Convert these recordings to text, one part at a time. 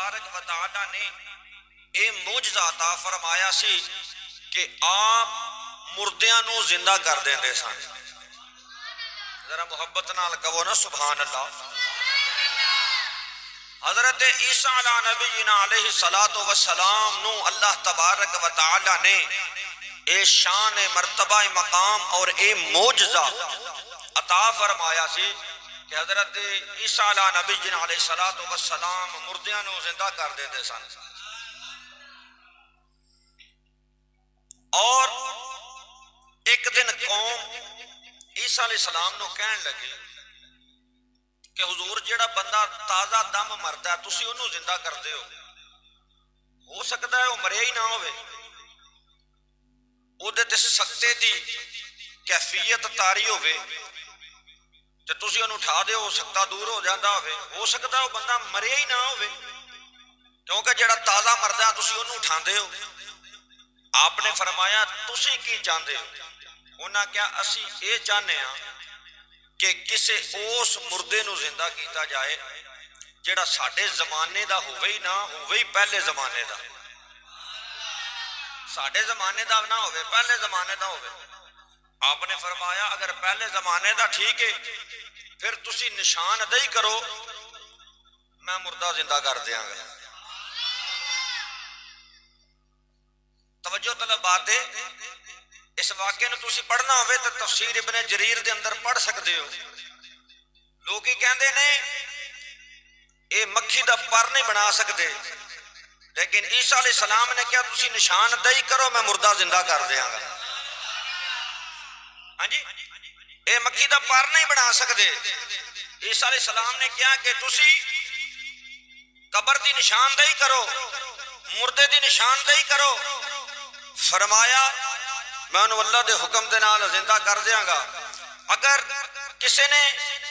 تبارک و تعالی نے اے معجزہ عطا فرمایا سی کہ آپ مردیاں نو زندہ کر دیندے سن. ذرا محبت نال کہو نا سبحان اللہ. حضرت عیسیٰ علیہ نبینا علیہ الصلوۃ والسلام نو اللہ تبارک و تعالی نے اے شان مرتبہ مقام اور اے معجزہ عطا فرمایا سی کہ حضرت عیسیٰ علیہ نبینا علیہ الصلوۃ والسلام مردیاں نو زندہ کر دیندے سن. اور ایک دن قوم عیسیٰ علیہ السلام نو کہن لگے کہ حضور جیڑا بندہ تازہ دم مردا ہے تسی انہوں زندہ کر دے ہو سکتا ہے وہ مرے ہی نہ ہوئے, او دے تے سکتے دی کیفیت تاری ہوئے تے تسی انہوں اٹھا دے ہو سکتا دور ہو جاندہ ہوئے, ہو سکتا ہے وہ بندہ مرے ہی نہ ہوئے کیونکہ جیڑا تازہ مردا ہے تسی انہوں اٹھا دے ہو. آپ نے فرمایا تسی کی چاندے ہو؟ انہاں کیا اسی اے چاہنے ہاں کہ کسے اس مردے نو زندہ کیتا جائے جیڑا ساڑھے زمانے دا ہوئے ہی نہ ہوئے ہی پہلے زمانے دا, ساڑھے زمانے دا نہ ہوئے پہلے زمانے دا ہوئے. آپ نے فرمایا اگر پہلے زمانے دا ٹھیک ہے پھر تسی نشان دہی کرو میں مردہ زندہ کر دیاں گا. توجہ طلب بات ہے, اس واقعے نے تسی پڑھنا ہوئے تو تفسیر ابن جریر دے اندر پڑھ سکتے ہو. لوگ ہی کہندے نے اے مکھی دا پر نہیں بنا سکتے, لیکن عیسیٰ علیہ السلام نے کیا تسی نشان دہی کرو میں مردہ زندہ کر دیاں گا. ہاں جی, اے مکھی دا پر نہیں بنا سکتے. عیسیٰ علیہ السلام نے کیا کہ تسی قبر دی نشان دہی کرو, مردے دی نشان دہی کرو. فرمایا میں انہوں اللہ دے حکم دے نال زندہ کر دیاں گا. اگر کسی نے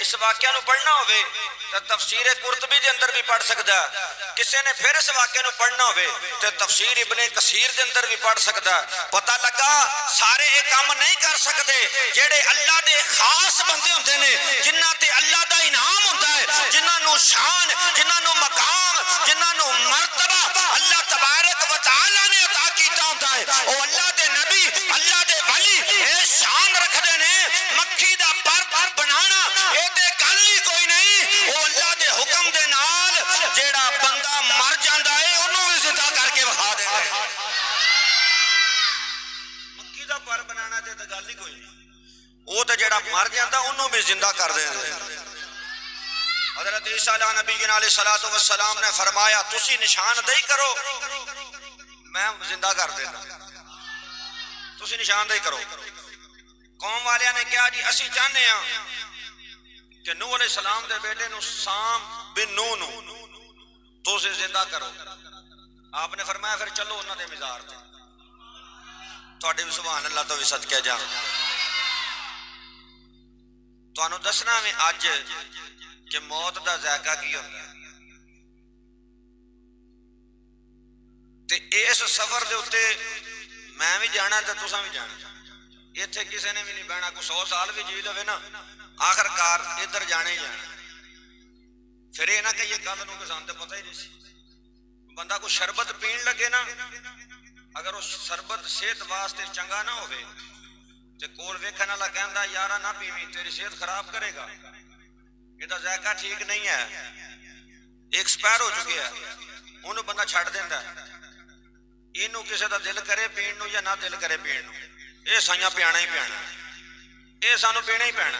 اس واقعہ نو پڑھنا ہوئے تو تفسیر قرطبی دے اندر بھی پڑھ سکتا ہے, کسی نے پھر اس واقعہ نو پڑھنا ہوئے تو تفسیر ابن کثیر دے اندر بھی پڑھ سکتا ہے. پتہ لگا سارے ایک کام نہیں کر سکتے جیڑے اللہ دے خاص بندے ہوندے نے, جنہاں تے اللہ دا انعام ہوتا ہے, جنہاں نو شان, جنہاں نو مقام, جنہاں نو مرتبہ اللہ تبارک و تعالی نے عطا کیتا ہوتا ہے. او اللہ دے نبی, اللہ دے ولی اے شان رکھ دے نے مکھی دا پر بنانا اے تے گل ہی کوئی نہیں. او اللہ دے حکم دے نال جیڑا بندہ مر جاندا ہے انہوں بھی زندہ کر کے بخا دے گا. مکھی دا پر بنانا تے گل ہی کوئی نہیں, او تے جیڑا مر جاندا انہوں بھی زندہ کر دے گا. حضرت عیسیٰ علیہ نبی علیہ الصلوۃ والسلام نے فرمایا تسی نشان دہی کرو میں زندہ کر دینا, تسی نشان دہی کرو. قوم والیاں نے کیا جی اسی چاہنے ہیں کہ نوح علیہ السلام دے بیٹے نو سام بن نوح تو اسے زندہ کرو. آپ نے فرمایا پھر چلو انہاں دے مزار تے, تواڈے بھی سبحان اللہ تو بھی صدقے جا. تانوں دسنا میں اج کہ موت دا ذائقہ کی ہوتا ہے تے اس سفر دے اتے میں بھی جانا تے تساں بھی جانا. ایتھے کسے نے بھی نہیں بہنا, کو 100 سال بھی جی لوے نا آخر کار ادھر جانے ہی جانا. پھر یہ نہ کہ یہ گل نو کسان تے پتہ ہی نہیں سی. بندہ کو شربت پین لگے نا, اگر وہ شربت صحت واسطے چنگا نہ ہوئے تے کول ویکھن والا کہندا یارا نہ پیویں تیری صحت خراب کرے گا, یہ دا ذائقہ ٹھیک نہیں ہے, ایکسپائر ہو چکے ہے, انہوں بندہ چھڑ دیندا. اینو کسے دا دل کرے پین نو یا نہ دل کرے پین نو, اے سائیاں پیانا ہی پیانا, اے سانو پینا ہی پینا.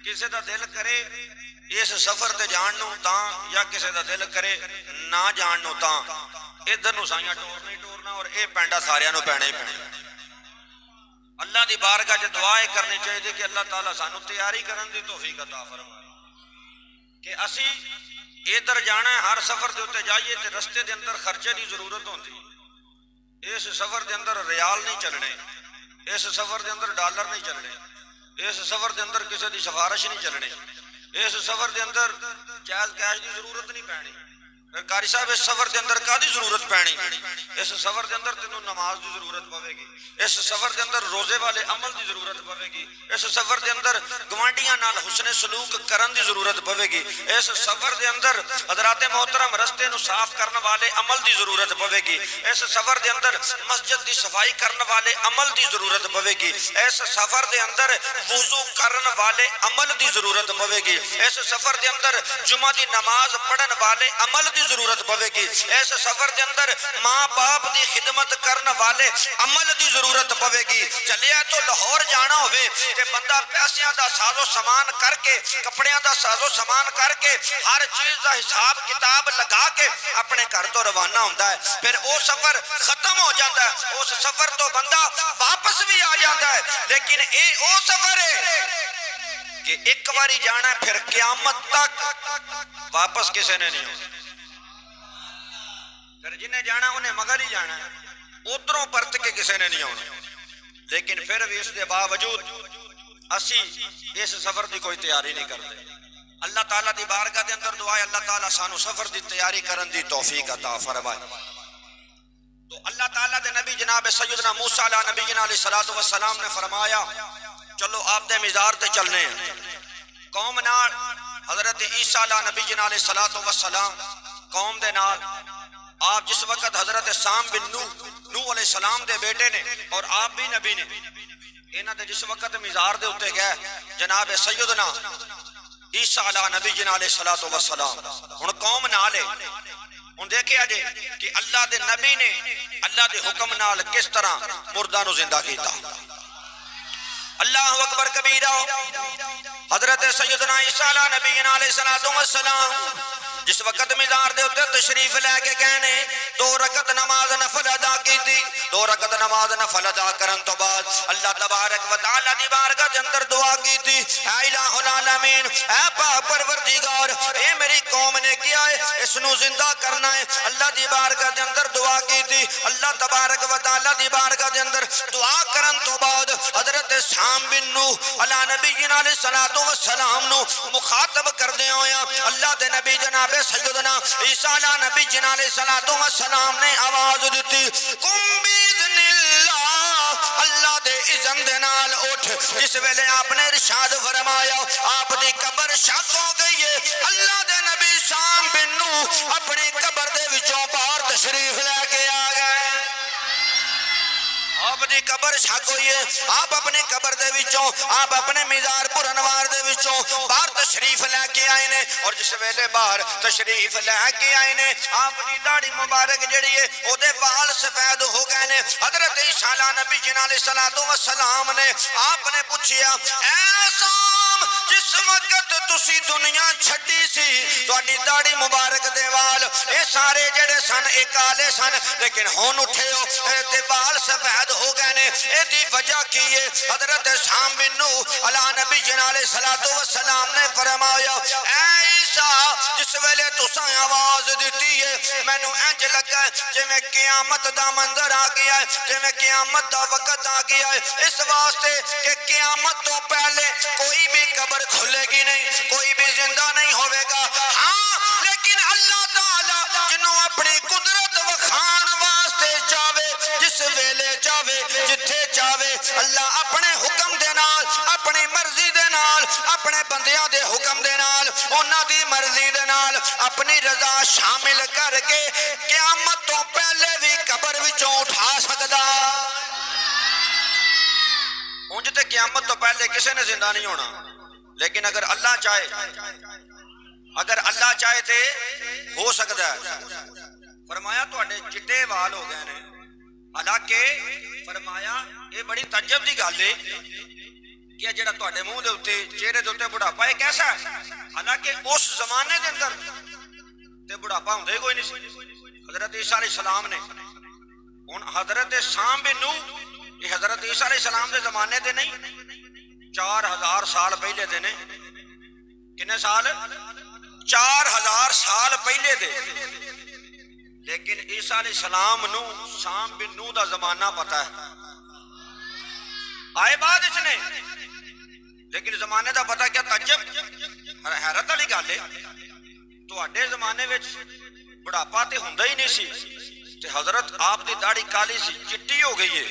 کسے دا دل کرے اس سفر تے جان نو تاں یا کسے دا دل کرے نہ جان نو تاں, ادھر نو سائیاں ٹورنا ہی ٹورنا اور اے پینڈا ساریاں نو پینا ہی پینا. اللہ دی بارگاہ چ دعائیں کرنی چاہیے کہ اللہ تعالیٰ سانو تیاری کرن دی توفیق عطا فرمائے کہ اسی ادھر جانا ہے. ہر سفر دے اتے جائیے تے رستے دے اندر خرچے دی ضرورت ہوندی. اس سفر دے اندر ریال نہیں چلنے, اس سفر دے اندر ڈالر نہیں چلنے, اس سفر دے اندر کسی دی سفارش نہیں چلنے, اس سفر دے اندر جائز کیش دی ضرورت نہیں پینی. قاری صاحب اس سفر دے اندر کادی ضرورت پینی؟ اس سفر دے اندر تینوں نماز دی ضرورت پوے گی، اس سفر دے اندر روزے والے عمل دی ضرورت پوے گی، اس سفر دے اندر گوانڈیاں نال حسن سلوک کرن دی ضرورت پوے گی، اس سفر دے اندر حضرات محترم رستے نو صاف کرن والے عمل دی ضرورت پوے گی، اس سفر دے اندر مسجد دی صفائی کرن والے عمل دی ضرورت پوے گی، اس سفر دے اندر وضو کرن والے عمل دی ضرورت پوے گی، اس سفر دے اندر جمعہ دی نماز پڑھن والے عمل دی ضرورت پوے گی، اس سفر دے اندر ماں باپ دی خدمت کرن والے عمل دی ضرورت پوے گی۔ چلیا تو لاہور جانا ہوئے تے بندہ پیسیاں دا ساز و سامان کر کے، کپڑیاں دا ساز و سامان کر کے، ہر چیز دا حساب کتاب لگا کے اپنے گھر تو روانہ ہوتا ہے، پھر وہ سفر ختم ہو جاتا ہے، اس سفر تو بندہ واپس بھی آ جاتا ہے، لیکن اے او سفر ہے کہ ایک باری جانا ہے، پھر قیامت تک واپس کسے نے نہیں ہونا، پھر جنہیں جانا انہیں مگر ہی جانا ہے، ادھروں پرت کے کسے نے نہیں ہونا۔ لیکن پھر بھی اس کے باوجود اسی اس سفر دی کوئی تیاری نہیں کرتے۔ اللہ تعالیٰ دی بارگاہ دے اندر دعا ہے اللہ تعالیٰ سانو سفر دی تیاری کرن دی توفیق عطا فرمائے۔ تو اللہ تعالیٰ دے نبی جناب سیدنا موسیٰ علیہ نبینا علیہ السلام نے فرمایا چلو آپ دے مزار تے چلنے ہیں۔ قوم نال حضرت عیسیٰ علیہ نبینا علیہ السلام قوم دے نال آپ جس وقت حضرت سام بن نوح علیہ السلام دے بیٹے نے اور آپ بھی نبی نے، انہاں دے جس وقت مزار دے اتے گئے جناب سیدنا عیسیٰ علیہ نبینا علیہ السلام ہن قوم نال ہے، ہن دیکھیا جے کہ اللہ دے نبی نے اللہ دے حکم نال کس طرح مردہ نو زندہ کیتا۔ اللہ اکبر کبیرہ۔ حضرت سیدنا عیسیٰ علیہ نبینا علیہ السلام جس وقت مزار دے اتے تشریف لے کے کہنے 2 رکعت نماز نفل ادا کی تھی، 2 رکعت نماز نفل ادا کرن تو بعد اللہ تبارک و تعالیٰ دی بارگاہ دے اندر دعا کی تھی، اے الہ العالمین، اے پاک پروردگار، اے میری قوم نے کیا ہے اس نو زندہ کرنا ہے۔ اللہ دی بارگاہ دے اندر دعا کی تھی، اللہ تبارک و تعالیٰ دی بارگاہ دے اندر دعا کرن تو بعد حضرت سام بن نوح علیہ نبینا علیہ السلام نو مخاطب کردے ہویا اللہ دے نبی جناب سیدنا عیسیٰ علیہ نبی جناب السلام نے آواز دیتی، قم باذن اللہ، اللہ دے اذن دے نال اٹھ۔ جس ویلے آپ نے ارشاد فرمایا آپ دی قبر شک ہو گئی ہے، اللہ دے نبی سام بن نوح اپنی قبر دے وچوں باہر تشریف لے کے آ گئے۔ آپ دی قبر شک ہوئی ہے، آپ اپنی قبر دے وچوں آپ اپنے مزار پر انوار دے وچوں باہر تشریف لے کے آئے نے، اور جس ویلے باہر تشریف لے کے آئے نے آپ دی داڑھی مبارک جڑی ہے او دے وال سفید ہو گئے نے۔ حضرت عیسیٰ علیہ نبی جناب السلام نے آپ نے پوچھیا، اے سام، جس وقت تسی دنیا چھڈی سی تہاڈی داڑھی مبارک دے وال اے سارے جڑے سن اے کالے سن، لیکن ہن اٹھے ہو تے وال سفید ہو گئے نے، اے دی وجہ کی ہے؟ حضرت سام بن نوح علیہ نبی جناب السلام نے فرمایا، اے عیسیٰ، جس ویلے تساں آواز دیتی ہے مینوں انج لگا جویں قیامت دا منظر آ گیا ہے، جویں قیامت دا وقت آ گیا ہے، اس واسطے کہ قیامت تو پہلے کوئی بھی قبر کھلے گی نہیں، کوئی بھی زندہ نہیں ہوئے گا۔ ہاں لیکن اللہ تعالیٰ جنوں اپنی قدرت وکھان واسطے چاہے، جس ویلے چاہے، جتھے چاہے، اللہ اپنے حکم دے نال، اپنی مرضی دے نال، اپنے بندیاں دے حکم دے نال، انہاں دی مرضی دے نال اپنی رضا شامل کر کے قیامت تو پہلے بھی قبر وچوں اٹھا سکدا۔ اونج تے قیامت تو پہلے کسے نے زندہ نہیں ہونا، لیکن اگر اللہ چاہے، اگر اللہ چاہے تے ہو سکتا ہے۔ فرمایا تواڈے چٹے وال ہو گئے نے، حالانکہ فرمایا یہ بڑی تعجب دی گل ہے کہ جڑا تواڈے منہ دے اوتے چہرے دے اوتے بڑھاپا ہے کیسا ہے؟ حالانکہ اس زمانے دے اندر تے بڑھاپا ہوندا ہی کوئی نہیں سی۔ حضرت عیسیٰ علیہ السلام نے ہن حضرت سام بن نوح یہ حضرت عیسیٰ علیہ السلام دے زمانے دے نہیں، 4000 سال پہلے دے نے۔ کنے سال؟ 4000 سال پہلے دے۔ لیکن عیسیٰ علیہ السلام نو سام بن نوح دا زمانہ پتہ ہے، آئے بعد اس نے، لیکن زمانے دا پتہ کیا؟ تعجب حیرت والی گل ہے، تواڈے زمانے وچ بڑھاپا تے ہوندا ہی نہیں سی تے حضرت آپ دی داڑھی کالی سی چٹی ہو گئی ہے.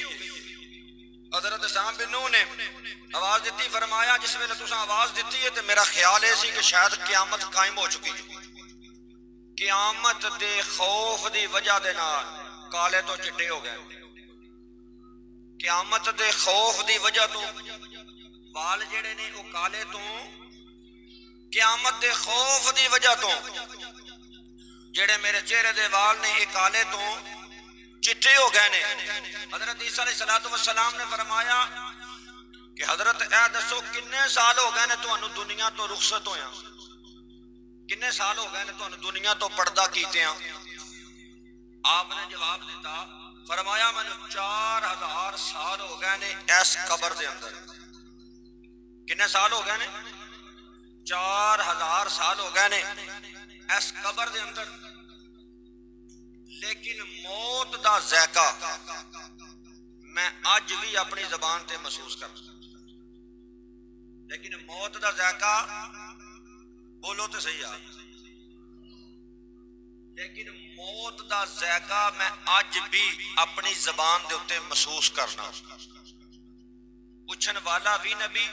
حضرت سام بن نوح نے آواز دیتی, فرمایا جس ویلے تساں آواز دیتی ہے تے میرا خیال ہے سی کہ شاید قیامت قائم ہو چکی ہے. قیامت دے خوف دی وجہ دے نال کالے تو چٹے ہو گئے. قیامت دے خوف دی وجہ تو وال جڑے نے وہ کالے تو, قیامت دے خوف دی وجہ تو جڑے میرے چہرے دے وال نے یہ کالے تو چٹے ہو گئے نے. حضرت عیسیٰ علیہ السلام نے فرمایا کہ حضرت اے دسو کنے سال ہو گئے نے تانوں دنیا تو رخصت ہویا, کنے سال ہو گئے نے تانوں دنیا تو پردہ کیتے ہیں؟ آپ نے جواب دیتا, فرمایا میں 4000 سال ہو گئے نے اس قبر دے اندر. کنے سال ہو گئے نے؟ 4000 سال ہو گئے نے اس قبر دے اندر. لیکن موت دا ذائقہ میں اج بھی اپنی زبان تے محسوس کرتا. لیکن موت دا ذائقہ, بولو تو صحیح آپ, لیکن موت دا ذائقہ میں اج بھی اپنی زبان دے اتے محسوس کرنا. پوچھن والا بھی نبی